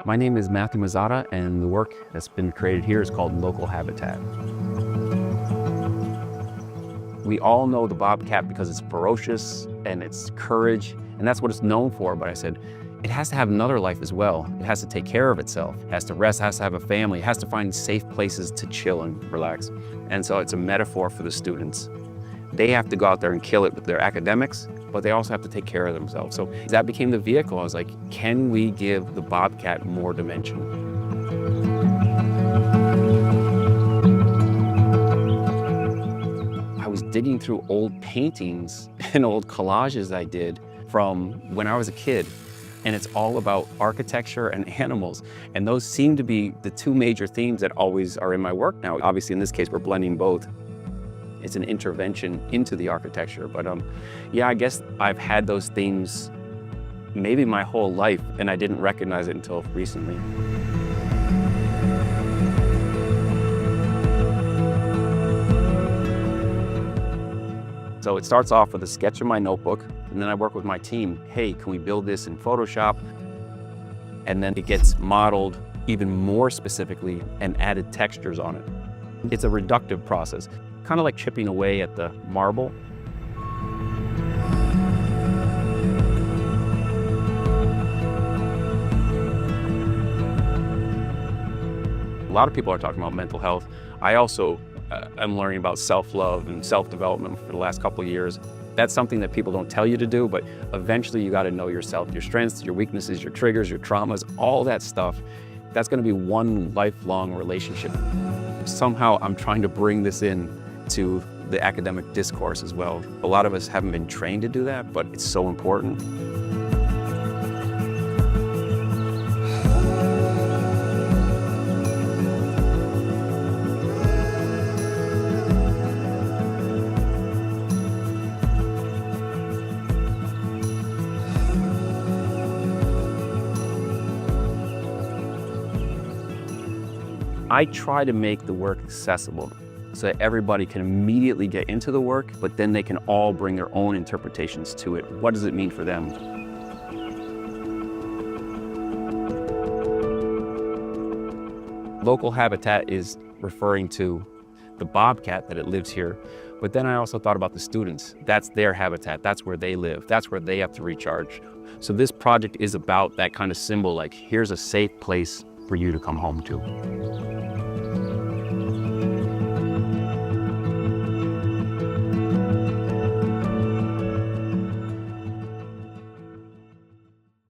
My name is Mazzotta, and the work that's been created here is called local habitat. We all know the bobcat because it's ferocious and it's courage, and that's what it's known for. But I said, it has to have another life as well. It has to take care of itself. It has to rest, has to have a family. It has to find safe places to chill and relax. And so it's a metaphor for the students. They have to go out there and kill it with their academics, but they also have to take care of themselves. So that became the vehicle. I was like, can we give the bobcat more dimension? I was digging through old paintings and old collages I did from when I was a kid. And it's all about architecture and animals. And those seem to be the two major themes that always are in my work now. Obviously, in this case, we're blending both. It's an intervention into the architecture. But yeah, I guess I've had those themes maybe my whole life, and I didn't recognize it until recently. So it starts off with a sketch in my notebook, and then I work with my team. Hey, can we build this in Photoshop? And then it gets modeled even more specifically and added textures on it. It's a reductive process, kind of like chipping away at the marble. A lot of people are talking about mental health. I also am learning about self-love and self-development for the last couple of years. That's something that people don't tell you to do, but eventually you got to know yourself, your strengths, your weaknesses, your triggers, your traumas, all that stuff. That's going to be one lifelong relationship. Somehow I'm trying to bring this in to the academic discourse as well. A lot of us haven't been trained to do that, but it's so important. I try to make the work accessible so that everybody can immediately get into the work, but then they can all bring their own interpretations to it. What does it mean for them? Local habitat is referring to the bobcat, that it lives here, but then I also thought about the students. That's their habitat, that's where they live, that's where they have to recharge. So this project is about that kind of symbol, like here's a safe place for you to come home to.